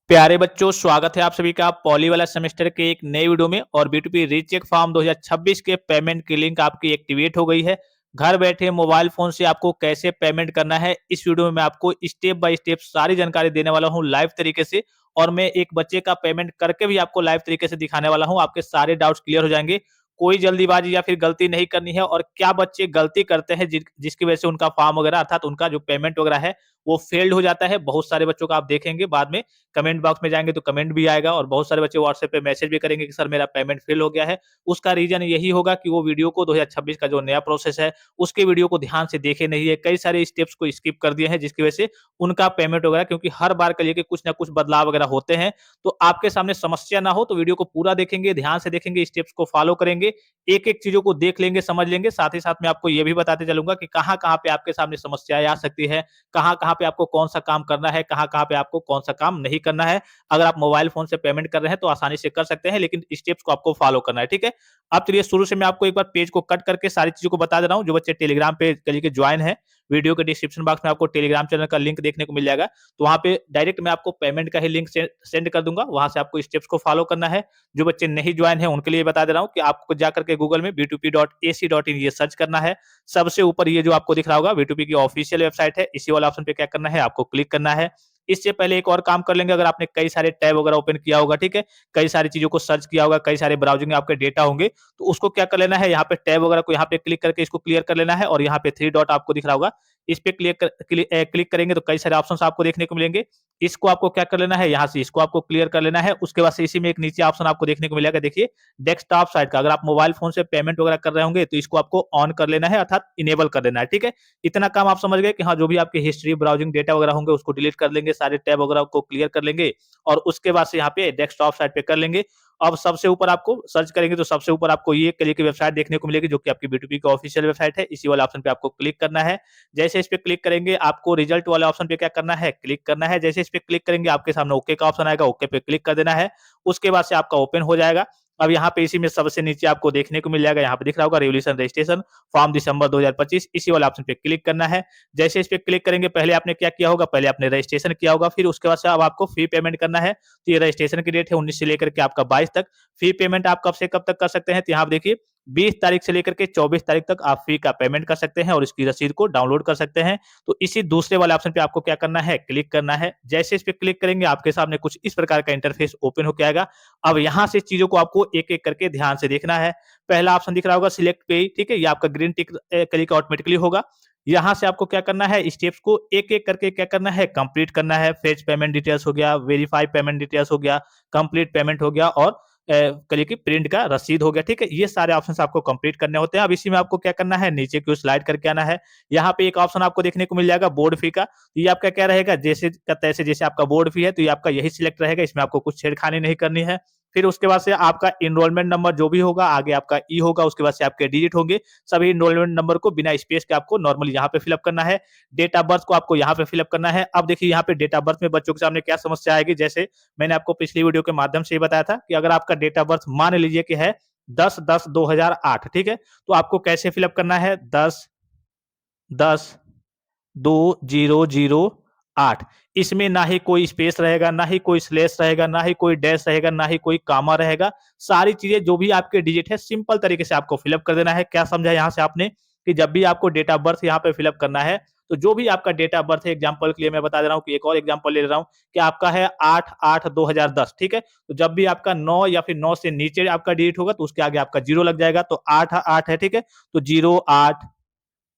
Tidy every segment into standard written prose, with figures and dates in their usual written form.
प्यारे बच्चों, स्वागत है आप सभी का पॉली वाला सेमेस्टर के एक नए वीडियो में। और B2P रीचेक फॉर्म 2026 के पेमेंट की लिंक आपकी एक्टिवेट हो गई है। घर बैठे मोबाइल फोन से आपको कैसे पेमेंट करना है, इस वीडियो में मैं आपको स्टेप बाय स्टेप सारी जानकारी देने वाला हूं लाइव तरीके से। और मैं एक बच्चे का पेमेंट करके भी आपको लाइव तरीके से दिखाने वाला हूं। आपके सारे डाउट्स क्लियर हो जाएंगे। कोई जल्दीबाजी या फिर गलती नहीं करनी है। और क्या बच्चे गलती करते हैं जिसकी वजह से उनका फॉर्म वगैरह अर्थात उनका जो पेमेंट वगैरह है वो फेल्ड हो जाता है। बहुत सारे बच्चों का आप देखेंगे बाद में कमेंट बॉक्स में जाएंगे तो कमेंट भी आएगा, और बहुत सारे बच्चे व्हाट्सएप पे मैसेज भी करेंगे कि सर मेरा पेमेंट फेल हो गया है। उसका रीजन यही होगा कि वो वीडियो को 2026 का जो नया प्रोसेस है उसके वीडियो को ध्यान से देखे नहीं है, कई सारे स्टेप्स को स्किप कर दिए हैं, जिसकी वजह से उनका पेमेंट वगैरह, क्योंकि हर बार के लिए कुछ ना कुछ बदलाव वगैरह होते हैं। तो आपके सामने समस्या ना हो तो वीडियो को पूरा देखेंगे, ध्यान से देखेंगे, स्टेप्स को फॉलो करेंगे, एक एक चीजों को देख लेंगे, समझ लेंगे। साथ ही साथ मैं आपको ये भी बताते चलूंगा कि कहाँ कहाँ पे आपके सामने समस्याएं आ सकती है, कहाँ कहाँ पे आपको कौन सा काम करना है, कहाँ कहाँ पे आपको कौन सा काम नहीं करना है। अगर आप मोबाइल फोन से पेमेंट कर रहे हैं तो आसानी से कर सकते हैं, लेकिन स्टेप्स को आपको फॉलो करना है। ठीक है। अब चलिए शुरू से मैं आपको एक बार पेज को कट करके सारी चीजों को बता दे रहा हूँ। जो बच्चे टेलीग्राम पे चलिए के ज्वाइन है, वीडियो के डिस्क्रिप्शन बॉक्स में आपको टेलीग्राम चैनल का लिंक देखने को मिल जाएगा। तो वहां पे डायरेक्ट मैं आपको पेमेंट का ही लिंक सेंड कर दूंगा, वहां से आपको स्टेप्स को फॉलो करना है। जो बच्चे नहीं ज्वाइन है उनके लिए बता दे रहा हूँ कि आपको जाकर के गूगल में b2p.ac.in ये सर्च करना है। सबसे ऊपर ये जो आपको दिख रहा होगा B2P की ऑफिशियल वेबसाइट है, इसी वाला ऑप्शन पे क्या करना है, आपको क्लिक करना है। इससे पहले एक और काम कर लेंगे। अगर आपने कई सारे टैब वगैरह ओपन किया होगा, ठीक है, कई सारी चीजों को सर्च किया होगा, कई सारे ब्राउजिंग में आपके डेटा होंगे, तो उसको क्या कर लेना है, यहाँ पे टैब वगैरह को यहाँ पे क्लिक करके इसको क्लियर कर लेना है। और यहाँ पे थ्री डॉट आपको दिख रहा होगा, इस पे क्लिक करेंगे तो कई सारे ऑप्शंस आपको देखने को मिलेंगे। इसको आपको क्या कर लेना है, यहाँ से इसको आपको क्लियर कर लेना है। उसके बाद से इसी में एक नीचे ऑप्शन आपको देखने को मिलेगा, देखिए डेस्कटॉप साइट का। अगर आप मोबाइल फोन से पेमेंट वगैरह कर रहे होंगे तो इसको आपको ऑन कर लेना है, अर्थात इनेबल कर लेना है। ठीक है। इतना काम आप समझ गए कि हाँ, जो भी आपकी हिस्ट्री ब्राउजिंग डेटा वगैरह होंगे उसको डिलीट कर लेंगे, सारे टैब वगैरह को क्लियर कर लेंगे, और उसके बाद से यहाँ पे डेस्कटॉप साइट पे कर लेंगे। अब सबसे ऊपर आपको सर्च करेंगे तो सबसे ऊपर आपको ये करियर की वेबसाइट देखने को मिलेगी, जो कि आपकी B2P की ऑफिशियल वेबसाइट है। इसी वाले ऑप्शन पे आपको क्लिक करना है। जैसे इस पे क्लिक करेंगे आपको रिजल्ट वाले ऑप्शन पे क्या करना है, क्लिक करना है। जैसे इस पे क्लिक करेंगे आपके सामने ओके का ऑप्शन आएगा, ओके पे क्लिक कर देना है। उसके बाद से आपका ओपन हो जाएगा। अब यहाँ पे इसी में सबसे नीचे आपको देखने को मिल जाएगा, यहाँ पे दिख रहा होगा रेवोल्यूशन रजिस्ट्रेशन फॉर्म दिसंबर 2025, इसी वाले ऑप्शन पे क्लिक करना है। जैसे इस पे क्लिक करेंगे, पहले आपने क्या किया होगा, पहले आपने रजिस्ट्रेशन किया होगा, फिर उसके बाद से अब आपको फी पेमेंट करना है। तो ये रजिस्ट्रेशन की डेट है 19 से लेकर के आपका 22 तक। फी पेमेंट आप कब से कब तक कर सकते हैं, तो यहाँ देखिए 20 तारीख से लेकर के 24 तारीख तक आप फी का पेमेंट कर सकते हैं और इसकी रसीद को डाउनलोड कर सकते हैं। तो इसी दूसरे वाले ऑप्शन पे आपको क्या करना है, क्लिक करना है। जैसे इस पे क्लिक करेंगे आपके सामने कुछ इस प्रकार का इंटरफेस ओपन होकर आएगा। अब यहाँ से चीजों को आपको एक एक करके ध्यान से देखना है। पहला ऑप्शन दिख रहा होगा सिलेक्ट पे, ठीक है, ये आपका ग्रीन टिक क्लिक ऑटोमेटिकली होगा। यहाँ से आपको क्या करना है, स्टेप्स को एक एक करके क्या करना है, कंप्लीट करना है। फेच पेमेंट डिटेल्स हो गया, वेरीफाई पेमेंट डिटेल्स हो गया, कंप्लीट पेमेंट हो गया, और करिए कि प्रिंट का रसीद हो गया। ठीक है, ये सारे ऑप्शंस आपको कंप्लीट करने होते हैं। अब इसी में आपको क्या करना है, नीचे की ओर स्लाइड करके आना है। यहाँ पे एक ऑप्शन आपको देखने को मिल जाएगा बोर्ड फी का। ये आपका क्या रहेगा, जैसे का तैसे, जैसे आपका बोर्ड फी है तो ये आपका यही सिलेक्ट रहेगा, इसमें आपको कुछ छेड़खानी नहीं करनी है। फिर उसके बाद से आपका इनरोलमेंट नंबर जो भी होगा, आगे आपका ई होगा, उसके बाद से आपके डिजिट होंगे। सभी इनरोलमेंट नंबर को बिना स्पेस के आपको नॉर्मली यहाँ पे फिलअप करना है। डेट ऑफ बर्थ को आपको यहाँ पे फिलअप करना है। अब देखिए यहाँ पे डेट ऑफ बर्थ में बच्चों के सामने क्या समस्या आएगी, जैसे मैंने आपको पिछली वीडियो के माध्यम से ही बताया था कि अगर आपका डेट ऑफ बर्थ मान लीजिए कि है 10/10/2008, ठीक है, तो आपको कैसे फिलअप करना है, 10/10/2008। इसमें ना ही कोई स्पेस रहेगा, ना ही कोई स्लैश रहेगा, ना ही कोई डैश रहेगा, ना ही कोई कामा रहेगा। सारी चीजें जो भी आपके डिजिट है सिंपल तरीके से आपको फिलअप कर देना है। क्या समझा यहाँ से आपने, कि जब भी आपको डेट ऑफ बर्थ यहाँ पे फिलअप करना है तो जो भी आपका डेट ऑफ बर्थ है, एग्जांपल के लिए मैं बता दे रहा हूँ कि एक और एग्जांपल ले रहा हूँ कि आपका है 8/8/2010, ठीक है, तो जब भी आपका 9 या फिर 9 से नीचे आपका डिजिट होगा तो उसके आगे आपका 0 लग जाएगा। तो 8/8 है, ठीक है, तो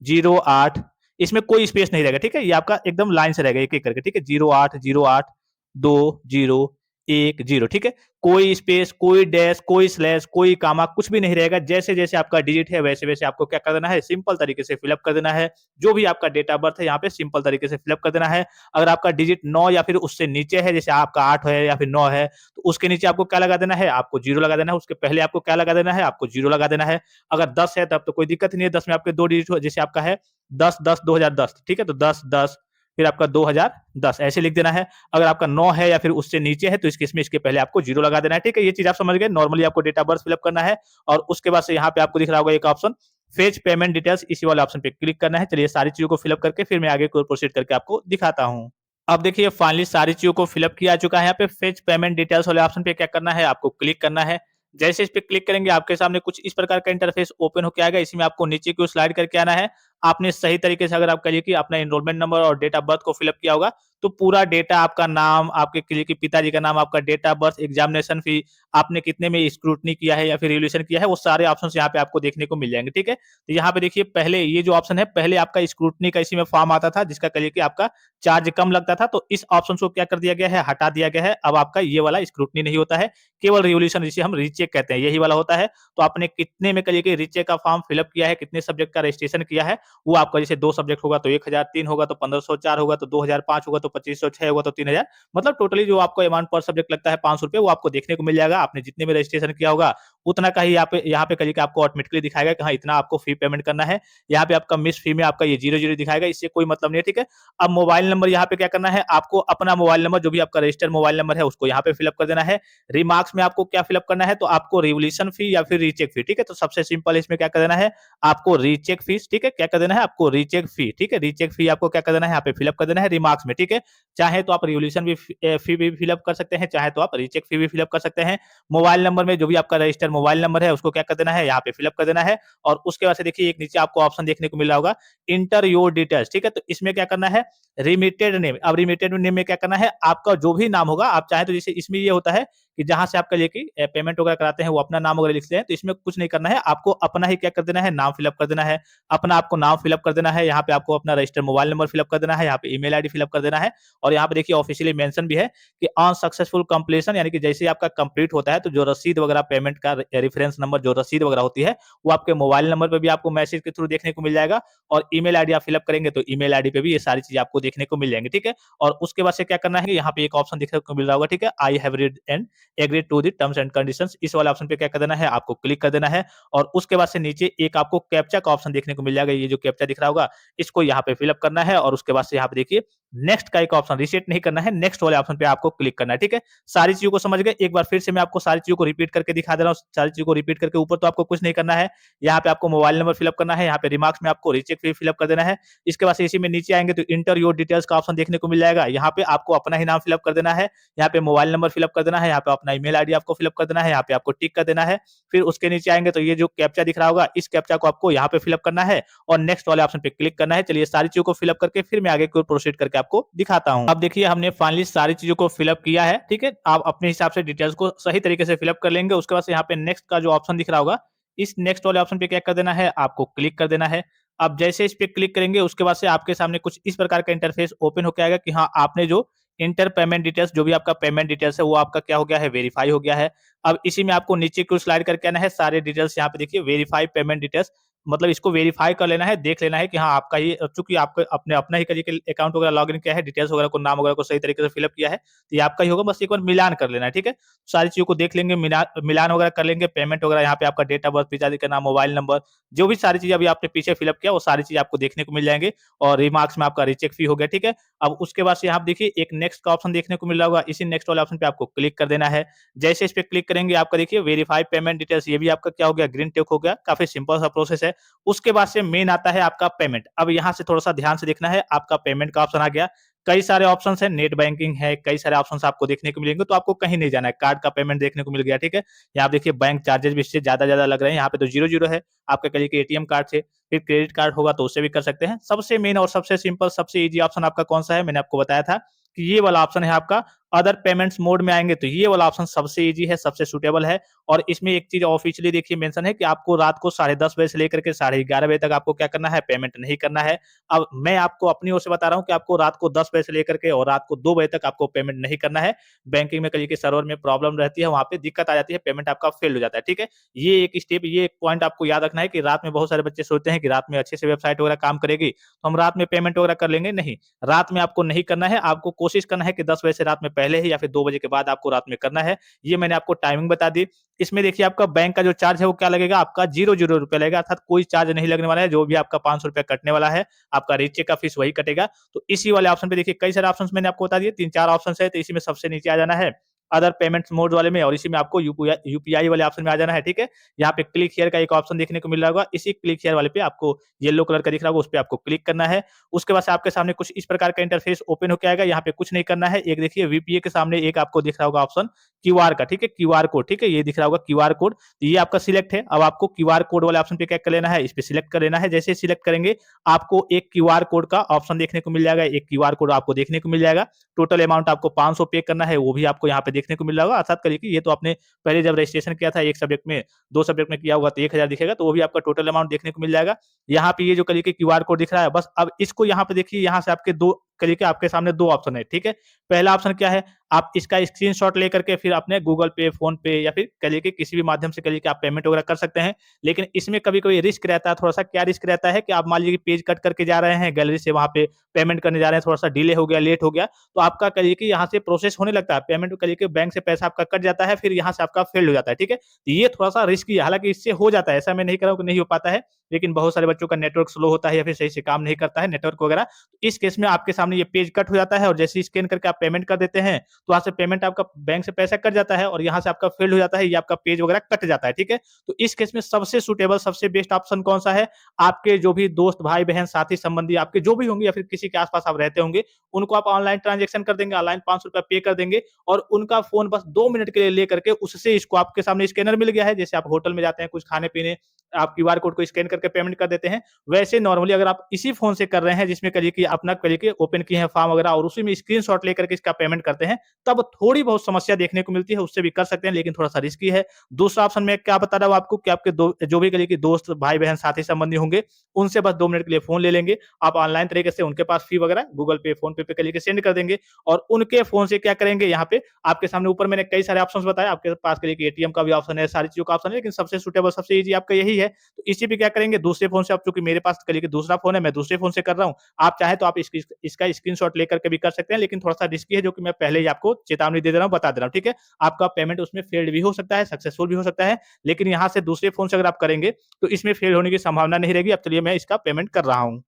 08/08, इसमें कोई स्पेस नहीं रहेगा। ठीक है, ये आपका एकदम लाइन से रहेगा एक एक करके। ठीक है, 08/08/2010, ठीक है, कोई स्पेस, कोई डैश, कोई स्लैश, कोई कामा, कुछ भी नहीं रहेगा। जैसे जैसे आपका डिजिट है वैसे वैसे आपको क्या कर देना है, सिंपल तरीके से फिलअप कर देना है। जो भी आपका डेट ऑफ बर्थ है यहाँ पे सिंपल तरीके से फिलअप कर देना है। अगर आपका डिजिट 9 या फिर उससे नीचे है, जैसे आपका 8 है या फिर 9 है, तो उसके नीचे आपको क्या लगा देना है, आपको 0 लगा देना है। उसके पहले आपको क्या लगा देना है, आपको 0 लगा देना है। अगर 10 है तब तो कोई दिक्कत नहीं है, 10 में आपके 2 डिजिट हो, जैसे आपका है 10/10/2010, ठीक है, तो 10/10 फिर आपका 2010 ऐसे लिख देना है। अगर आपका 9 है या फिर उससे नीचे है तो इस केस में इसके पहले आपको 0 लगा देना है। ठीक है, ये चीज आप समझ गए। नॉर्मली आपको डेट ऑफ बर्थ फिलअप करना है और उसके बाद से यहाँ पे आपको दिख रहा होगा एक ऑप्शन फेच पेमेंट डिटेल्स, इसी वाले ऑप्शन पे क्लिक करना है। चलिए सारी चीजों को फिलअप करके फिर मैं आगे को प्रोसीड करके आपको दिखाता हूँ। अब देखिए फाइनली सारी चीज़ों को फिलअप किया जा चुका है। यहाँ पे फेच पेमेंट डिटेल्स वाले ऑप्शन पे क्या करना है, आपको क्लिक करना है। जैसे इस पे क्लिक करेंगे आपके सामने कुछ इस प्रकार का इंटरफेस ओपन होके आएगा। इसमें आपको नीचे की ओर स्लाइड करके आना है। आपने सही तरीके से अगर आप कहिए कि अपना एनरोलमेंट नंबर और डेट ऑफ बर्थ को फिलअप किया होगा, तो पूरा डेटा आपका नाम, आपके कहिए कि पिताजी का नाम, आपका date of birth, examination fee, आपने कितने में स्क्रूटनी किया है या फिर रिवोल्यूशन किया है, वो सारे ऑप्शंस यहाँ पे आपको देखने को मिल जाएँगे, ठीक है? तो यहाँ पे देखिए पहले ये जो ऑप्शन है, पहले आपका स्क्रूटनी का इसी में फॉर्म आता था जिसका कहिए कि आपका चार्ज कम लगता था, तो इस ऑप्शन को क्या कर दिया गया है, हटा दिया गया है। अब आपका ये वाला स्क्रूटनी नहीं होता है, केवल रिवोल्यूशन जिसे हम रीचेक कहते हैं, यही वाला होता है। तो आपने कितने में कहिए कि रीचेक का फॉर्म फिलअप किया है, कितने सब्जेक्ट का रजिस्ट्रेशन किया है, वो आपका जैसे 2 सब्जेक्ट होगा तो 1000, 3 होगा तो 1500, 4 होगा तो 2000, 5 होगा तो 2500, 6 होगा तो 3000, मतलब टोटली जो आपको अमाउंट पर सब्जेक्ट लगता है ₹500, वो आपको देखने को मिल जाएगा। आपने जितने में रजिस्ट्रेशन किया होगा, उतना का ही यहाँ पे कहिए कि आपको ऑटोमेटिकली दिखाएगा कि हाँ, इतना आपको फी पेमेंट करना है। यहाँ पे आपका मिस फी में आपका ये 0-0 दिखाएगा, इससे कोई मतलब नहीं है, ठीक है? अब मोबाइल नंबर यहाँ पे क्या करना है, आपको अपना मोबाइल नंबर जो भी आपका रजिस्टर्ड मोबाइल नंबर है उसको यहाँ पे फिलअप कर देना है। रिमार्क्स में आपको क्या फिलअप करना है, तो आपको रिवोल्यूशन फी या फिर रीचेक फी, ठीक है? तो सबसे सिंपल इसमें क्या कर देना है, आपको रीचेक फीस, ठीक है? क्या कर देना है, आपको रीचेक फी, ठीक है? रीचेक फी आपको क्या कर देना है, यहाँ पे फिलअप कर देना है रिमार्क्स में, ठीक है? चाहे तो आप रिवोल्यूशन फी भी फिलअप कर सकते हैं, चाहे तो आप रीचेक फी भी फिलअप कर सकते हैं। मोबाइल नंबर में जो भी आपका रजिस्टर्ड मोबाइल नंबर है उसको क्या कर देना है, यहाँ पे फिलअप कर देना है। और उसके बाद से देखिए एक नीचे आपको ऑप्शन देखने को मिल रहा होगा, इंटर योर डिटेल्स, ठीक है? तो इसमें क्या करना है, रिमिटेड नेम। अब रिमिटेड नेम में क्या करना है, आपका जो भी नाम होगा, आप चाहे तो जैसे इसमें ये होता है कि जहां से आपका लेके पेमेंट वगैरह कराते हैं वो अपना नाम वगैरह लिखते हैं, तो इसमें कुछ नहीं करना है, आपको अपना ही क्या कर देना है, नाम फिलअप कर देना है। अपना आपको नाम फिलअप कर देना है, यहाँ पे आपको अपना रजिस्टर्ड मोबाइल नंबर फिलअप कर देना है, यहाँ पे ईमेल आईडी फिलअप कर देना है। और यहाँ पे देखिए ऑफिशियली मेंशन भी है कि ऑन सक्सेसफुल कंप्लीशन, यानी कि जैसे ही आपका कंप्लीट होता है तो जो रसीद वगैरह पेमेंट का रेफरेंस नंबर, जो रसीद वगैरह होती है, वो आपके मोबाइल नंबर पे भी आपको मैसेज के थ्रू देखने को मिल जाएगा। और ईमेल आईडी आप फिलअप करेंगे तो ईमेल आईडी पे भी ये सारी चीजें आपको देखने को मिल जाएंगी, ठीक है? और उसके बाद से क्या करना है, यहाँ पे एक ऑप्शन देखने को मिल रहा होगा, ठीक है? I have read and agree to the terms and conditions, इस वाले ऑप्शन पे क्या कर देना है, आपको क्लिक कर देना है। और उसके बाद से नीचे एक आपको कैप्चा का ऑप्शन देखने को मिल जाएगा, ये जो कैप्चा दिख रहा होगा, इसको यहाँ पे फिलअप करना है। और उसके बाद से यहाँ पे देखिए नेक्स्ट का एक ऑप्शन, रीसेट नहीं करना है, नेक्स्ट वाले ऑप्शन पे आपको क्लिक करना है, ठीक है? सारी चीजों को समझ गए? एक बार फिर से मैं आपको सारी चीजों को रिपीट करके दिखा दे रहा हूँ। सारी चीजों को रिपीट करके, ऊपर तो आपको कुछ नहीं करना है। यहाँ पे आपको मोबाइल नंबर फिलअप करना है, यहाँ पे रिमार्क्स में आपको रीचेक फी फिलअप कर देना है। इसके बाद से इसी में नीचे आएंगे तो इंटर योर डिटेल्स का ऑप्शन देखने को मिल जाएगा। यहाँ पे आपको अपना ही नाम फिलअप कर देना है, यहाँ पे मोबाइल नंबर फिलअप कर देना है, यहाँ पे अपना ईमेल आईडी आपको फिलअप कर देना है, यहाँ पे आपको टिक कर देना है। फिर उसके नीचे आएंगे तो ये जो कैप्चा दिख रहा होगा, इस कैप्चा को आपको यहाँ पे फिलअप करना है और नेक्स्ट वाले ऑप्शन पे क्लिक करना है। चलिए सारी चीजों को फिलअप करके फिर मैं आगे की ओर प्रोसीड करके आपको दिखाता हूँ। अब देखिए हमने फाइनली सारी चीजों को फिलअप किया है, ठीक है? आप अपने हिसाब से डिटेल्स को सही तरीके से फिलअप कर लेंगे। उसके बाद से यहाँ पे नेक्स्ट का जो ऑप्शन दिख रहा होगा, इस नेक्स्ट वाले ऑप्शन पे क्या कर देना है, आपको क्लिक कर देना है। अब जैसे इस पे क्लिक करेंगे उसके बाद से आपके सामने कुछ इस प्रकार का इंटरफेस ओपन होके आएगा कि हाँ, आपने जो इंटर पेमेंट डिटेल्स, जो भी आपका पेमेंट डिटेल्स है वो आपका क्या हो गया है, वेरीफाई हो गया है। अब इसी में आपको नीचे की ओर स्लाइड करके आना है, सारे डिटेल्स यहाँ पे देखिए वेरीफाई पेमेंट डिटेल्स, मतलब इसको वेरीफाई कर लेना है, देख लेना है कि हाँ, आपका ये, चूंकि आपको अपने अपना ही करिए कि अकाउंट वगैरह लॉगिन किया है, डिटेल्स वगैरह को, नाम वगैरह को सही तरीके से फिलअप किया है, तो ये आपका ही होगा। बस एक बार मिलान कर लेना है, ठीक है? सारी चीजों को देख लेंगे, मिलान वगैरह कर लेंगे, पेमेंट वगैरह, यहाँ पे आपका डेट ऑफ बर्थ, पिताजी का नाम, मोबाइल नंबर, जो भी सारी चीजें अभी आपने पीछे फिलअप किया, वो सारी चीजें आपको देखने को मिल जाएंगे। और रिमार्क्स में आपका रीचेक फी हो गया, ठीक है? अब उसके बाद से यहाँ देखिए एक नेक्स्ट का ऑप्शन देखने को मिल रहा होगा, इसी नेक्स्ट वाले ऑप्शन पे आपको क्लिक कर देना है। जैसे इस पे क्लिक करेंगे आपका देखिए वेरीफाई पेमेंट डिटेल्स, ये भी आपका क्या हो गया, ग्रीन टिक हो गया। काफी सिंपल सा प्रोसेस है। उसके बाद से मेन आता है आपका पेमेंट। अब यहाँ से थोड़ा सा ध्यान से देखना है, आपका पेमेंट का ऑप्शन आ गया। कई सारे ऑप्शन है, नेट बैंकिंग है, कई सारे ऑप्शन आपको देखने को मिलेंगे, तो आपको कहीं नहीं जाना है। कार्ड का पेमेंट देखने को मिल गया, ठीक है? यहाँ देखिए बैंक चार्जेस भी इससे ज्यादा लग रहे हैं, यहाँ पे तो 0-0 है। आपका कहिए कि एटीएम कार्ड से, फिर क्रेडिट कार्ड होगा तो उससे भी कर सकते हैं। सबसे मेन और सबसे सिंपल, सबसे इजी ऑप्शन आपका कौन सा है, मैंने आपको बताया था कि ये वाला ऑप्शन है आपका। अदर पेमेंट्स मोड में आएंगे तो ये वाला ऑप्शन सबसे इजी है, सबसे सुटेबल है। और इसमें एक चीज ऑफिशियली देखिए मेंशन है कि आपको रात को 10:30 बजे से लेकर के 11:30 बजे तक आपको क्या करना है, पेमेंट नहीं करना है। अब मैं आपको अपनी ओर से बता रहा हूँ कि आपको रात को 10 बजे से लेकर के और रात को 2 बजे तक आपको पेमेंट नहीं करना है। बैंकिंग में कहिए कि सर्वर में प्रॉब्लम रहती है, वहां पे दिक्कत आ जाती है, पेमेंट आपका फेल हो जाता है, ठीक है? ये एक स्टेप, ये एक पॉइंट आपको याद रखना है कि रात में बहुत सारे बच्चे सोचते हैं कि रात में अच्छे से वेबसाइट वगैरह काम करेगी तो हम रात में पेमेंट वगैरह कर लेंगे। नहीं, रात में आपको नहीं करना है। आपको कोशिश करना है कि 10 बजे से रात में पहले ही या फिर 2 बजे के बाद आपको रात में करना है। ये मैंने आपको टाइमिंग बता दी। इसमें देखिए आपका बैंक का जो चार्ज है वो क्या लगेगा, आपका 0-0 रुपए लगेगा, अर्थात कोई चार्ज नहीं लगने वाला है। जो भी आपका ₹500 कटने वाला है, आपका रीचेक का फीस वही कटेगा। तो इसी वाले ऑप्शन पे देखिए कई सारे ऑप्शंस मैंने आपको बता दिए, 3-4 ऑप्शंस है, तो इसी में सबसे नीचे आ जाना है। अदर पेमेंट्स मोड वाले में और इसी में आपको यूपीआई वाले ऑप्शन में आ जाना है, ठीक है? यहाँ पे क्लिक हियर का एक ऑप्शन देखने को मिल रहा होगा, इसी क्लिक हियर वाले पे आपको येलो कलर का दिख रहा होगा, उस पे आपको क्लिक करना है। उसके बाद से आपके सामने कुछ इस प्रकार का इंटरफेस ओपन होके आएगा, यहाँ पे कुछ नहीं करना है। एक देखिए वीपीए के सामने एक आपको दिख रहा होगा ऑप्शन क्यूआर का, ठीक है? क्यूआर कोड, ठीक है? ये दिख रहा होगा क्यूआर कोड, तो ये आपका सिलेक्ट है। अब आपको क्यूआर कोड वाले ऑप्शन पे क्या कर लेना है, इस पे सिलेक्ट कर लेना है। जैसे सिलेक्ट करेंगे, आपको एक क्यूआर कोड का ऑप्शन देखने को मिल जाएगा, एक क्यूआर कोड आपको देखने को मिल जाएगा। टोटल अमाउंट आपको 500 पे करना है, वो भी आपको यहाँ पे देखने को मिल रहा होगा। अर्थात करिए कि ये तो आपने पहले जब रजिस्ट्रेशन किया था, 1 सब्जेक्ट में, 2 सब्जेक्ट में किया होगा तो 1000 दिखेगा, तो वो भी आपका टोटल अमाउंट देखने को मिल जाएगा। यहाँ पे ये जो करिए कि क्यूआर कोड दिख रहा है, बस अब इसको यहाँ पे देखिए, यहाँ से आपके 2 करिए कि आपके सामने 2 ऑप्शन है, ठीक है? पहला ऑप्शन क्या है, आप इसका स्क्रीनशॉट लेकर के फिर अपने गूगल पे, फ़ोन पे या फिर करिए कि किसी भी माध्यम से करिए कि आप पेमेंट वगैरह कर सकते हैं। लेकिन इसमें कभी-कभी रिस्क रहता है थोड़ा-सा, क्या रिस्क रहता है कि आप मान लीजिए पेज कट करके जा रहे हैं, गैलरी से वहाँ पे पेमेंट करने जा रहे हैं, थोड़ा-सा डिले हो गया, लेट हो गया, तो आपका करिए कि यहाँ से प्रोसेस होने लगता है, पेमेंट करिए कि बैंक से पैसा आपका कट जाता है, फिर यहाँ से आपका फेल्ड हो जाता है, ठीक है? तो ये थोड़ा-सा रिस्की है, हालाँकि इससे हो जाता है, ऐसा मैं नहीं कह रहा हूँ कि नहीं हो पाता है, लेकिन बहुत सारे बच्चों का नेटवर्क स्लो होता है या फिर सही से काम नहीं करता है नेटवर्क वगैरह। इस केस में आपके सामने ये पेज कट हो जाता है और जैसे ही स्कैन करके आप पेमेंट कर देते हैं, तो वहाँ से पेमेंट आपका बैंक से पैसा कट जाता है और यहाँ से आपका फेल्ड हो जाता है, ये आपका पेज वगैरह कट जाता है, ठीक है? तो इस केस में सबसे सूटेबल, सबसे बेस्ट ऑप्शन कौन-सा है? आपके जो भी दोस्त, भाई-बहन, साथी, संबंधी आपके जो भी होंगे या फिर किसी के आस-पास आप रहते होंगे, उनको आप ऑनलाइन ट्रांज़ैक्शन कर देंगे, ऑनलाइन ₹500 पे कर देंगे और उनका फ़ोन बस 2 मिनट के लिए लेकर के उससे इसको आपके सामने स्कैनर मिल गया है, जैसे आप होटल में जाते हैं कुछ खाने-पीने, आप क्यूआर कोड को स्कैन करके पेमेंट कर देते हैं। वैसे नॉर्मली अगर आप इसी फ़ोन से कर रहे हैं, जिसमें करिए कि अपना करिए कि ओपन किए हैं फॉर्म वगैरह और उसी में स्क्रीनशॉट लेकर के इसका पेमेंट करते हैं, तब थोड़ी बहुत समस्या देखने को मिलती है, उससे भी कर सकते हैं, लेकिन थोड़ा-सा रिस्की है। दूसरा ऑप्शन मैं क्या बता रहा हूँ आपको कि आपके दो जो भी करिए कि दोस्त, भाई-बहन, साथी-संबंधी होंगे, उनसे बस 2 मिनट के लिए फ़ोन ले लेंगे। आप ऑनलाइन तरीके से उनके पास फ़ी वगैरह गूगल पे, फ़ोन पे करिए कि सेंड कर देंगे और उनके फ़ोन से क्या करेंगे, यहाँ पे आपके सामने ऊपर मैंने कई सारे ऑप्शंस बताए, आपके पास करिए कि एटीएम का भी ऑप्शन है, सारी चीज़ों का ऑप्शन है, लेकिन सबसे सूटेबल, सबसे ईज़ी आपका यही है। तो इसी पे क्या करेंगे, दूसरे फ़ोन से, अब चूँकि मेरे पास करिए कि दूसरा फ़ोन है, मैं दूसरे फ़ोन से कर रहा हूँ। आप चाहें तो आप इसका स्क्रीनशॉट लेकर के भी कर सकते हैं, लेकिन थोड़ा-सा रिस्की है, जो कि मैं पहले ही आपको चेतावनी दे दे रहा हूँ, बता दे रहा हूँ, ठीक है? आपका पेमेंट उसमें फेल्ड भी हो सकता है, सक्सेसफुल भी हो सकता है, लेकिन यहाँ से दूसरे फ़ोन से अगर आप करेंगे, तो इसमें फेल होने की संभावना नहीं रहेगी। अब चलिए मैं इसका पेमेंट कर रहा हूँ।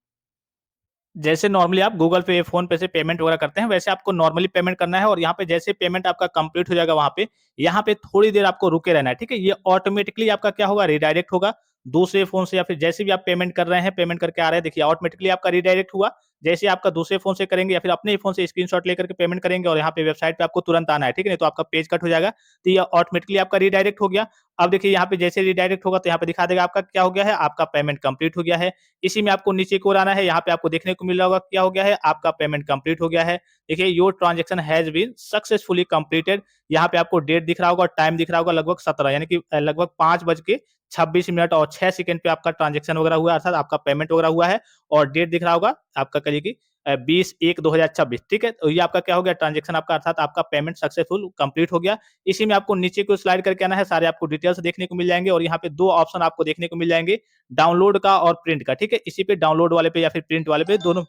जैसे नॉर्मली आप गूगल पे, फ़ोन पे से पेमेंट वगैरह करते हैं, वैसे आपको नॉर्मली पेमेंट करना है और यहाँ पे जैसे पेमेंट आपका कंप्लीट हो जाएगा वहाँ पे, यहाँ पे थोड़ी देर आपको रुके रहना है, ठीक है? ये ऑटोमेटिकली आपका क्या होगा, रिडायरेक्ट होगा दूसरे फ़ोन से या फिर जैसे भी आप पेमेंट कर रहे हैं, पेमेंट करके आ रहे हैं, देखिए ऑटोमेटिकली आपका रिडायरेक्ट हुआ। जैसे आप दूसरे फ़ोन से करेंगे या फिर अपने ही फ़ोन से स्क्रीनशॉट लेकर के पेमेंट करेंगे और यहाँ पे वेबसाइट पे आपको तुरंत आना है, ठीक है? नहीं तो आपका पेज कट हो जाएगा। तो ये ऑटोमेटिकली आपका रिडायरेक्ट हो गया। अब देखिए यहाँ पे जैसे रिडायरेक्ट होगा तो यहाँ पे दिखा देगा आपका क्या हो गया है, आपका पेमेंट कंप्लीट हो गया है। इसी में आपको नीचे की ओर आना है, यहाँ पे आपको देखने को मिल रहा होगा क्या हो गया है, आपका पेमेंट कंप्लीट हो गया है। देखिए your transaction has been successfully completed. यहाँ पे आपको डेट दिख रहा होगा और टाइम दिख रहा होगा लगभग 17 यानी कि लगभग 5 बज के 26 मिनट और 6 सेकंड पे आपका ट्रांज़ैक्शन वगैरह हुआ है, अर्थात आपका पेमेंट वगैरह हुआ है और डेट दिख रहा होगा आपका करिए कि 20/1/2026, ठीक है? तो ये आपका क्या हो गया, ट्रांज़ैक्शन आपका, अर्थात आपका पेमेंट सक्सेसफुल कंप्लीट हो गया। इसी में आपको नीचे को स्लाइड करके आना है, सारे आपको डिटेल्स देखने को मिल जाएँगे और यहाँ पे 2 ऑप्शन आपको देखने को मिल जाएँगे, डाउनलोड का और प्रिंट का, ठीक है? इसी पे डाउनलोड वाले पे या फिर प्रिंट वाले पे, दोनों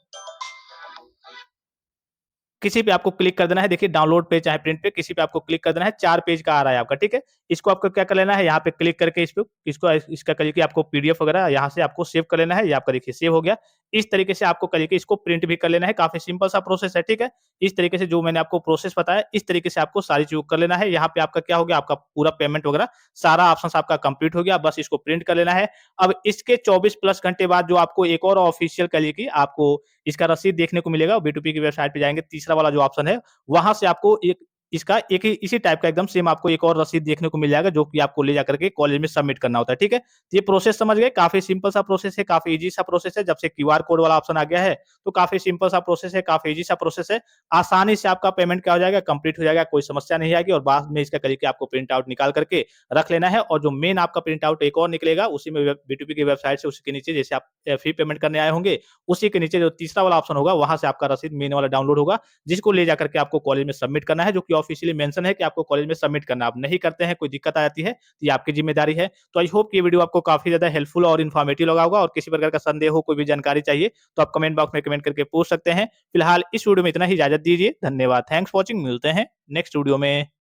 किसी पे आपको क्लिक कर देना है। देखिए डाउनलोड पे चाहे प्रिंट पे, किसी पे आपको क्लिक कर देना है। 4 पेज का आ रहा है आपका, ठीक है? इसको आपको क्या कर लेना है, यहाँ पे क्लिक करके इसका करिए कि आपको पीडीएफ वगैरह यहाँ से आपको सेव कर लेना है। ये आपका देखिए सेव हो गया। इस तरीके से आपको करिए कि इसको प्रिंट भी कर लेना है। काफ़ी सिंपल सा प्रोसेस है, ठीक है? इस तरीके से जो मैंने आपको प्रोसेस बताया, इस तरीके से आपको सारी चीज़ को कर लेना है। यहाँ पे आपका क्या हो गया, आपका पूरा पेमेंट वगैरह सारा ऑप्शंस आपका कंप्लीट हो गया। बस इसको प्रिंट कर लेना है। अब इसके 24 प्लस घंटे बाद जो आपको एक और ऑफिशियल करिए कि आपको इसका रसीद देखने को मिलेगा, बी2पी की वेबसाइट पे जाएँगे, तीसरा वाला जो ऑप्शन है, वहाँ से आपको एक ही इसी टाइप का एकदम सेम आपको एक और रसीद देखने को मिल जाएगा, जो कि आपको ले जाकर के कॉलेज में सबमिट करना होता है, ठीक है? तो ये प्रोसेस समझ गए, काफ़ी सिंपल सा प्रोसेस है, काफ़ी ईज़ी सा प्रोसेस है। जब से क्यूआर कोड वाला ऑप्शन आ गया है, तो काफ़ी सिंपल सा प्रोसेस है, काफ़ी ईज़ी सा प्रोसेस है। आसानी से आपका पेमेंट क्या हो जाएगा, कंप्लीट हो जाएगा, कोई समस्या नहीं आएगी और बाद में इसका करिए कि आपको प्रिंट आउट निकाल करके रख लेना है और जो मेन आपका प्रिंट आउट एक और निकलेगा, उसी में बी2पी की वेबसाइट से उसी के नीचे जैसे आप फी पेमेंट करने आए होंगे, उसी के नीचे जो तीसरा वाला ऑप्शन होगा, वहाँ से आपका रसीद मेन वाला डाउनलोड होगा, जिसको ले जाकर के आपको कॉलेज में सबमिट करना है, जो कि ऑफिशियली मेंशन है कि आपको कॉलेज में सबमिट करना है। आप नहीं करते हैं, कोई दिक्कत आ जाती है, तो ये आपकी ज़िम्मेदारी है। तो आई होप कि ये वीडियो आपको काफ़ी ज़्यादा हेल्पफुल और इन्फॉर्मेटिव लगा होगा और किसी प्रकार का संदेह हो, कोई भी जानकारी चाहिए, तो आप कमेंट बॉक्स में कमेंट करके पूछ सकते हैं। फिलहाल इस वीडियो में इतना ही, इजाज़त दीजिए। धन्यवाद। Thanks for watching. मिलते हैं नेक्स्ट वीडियो में।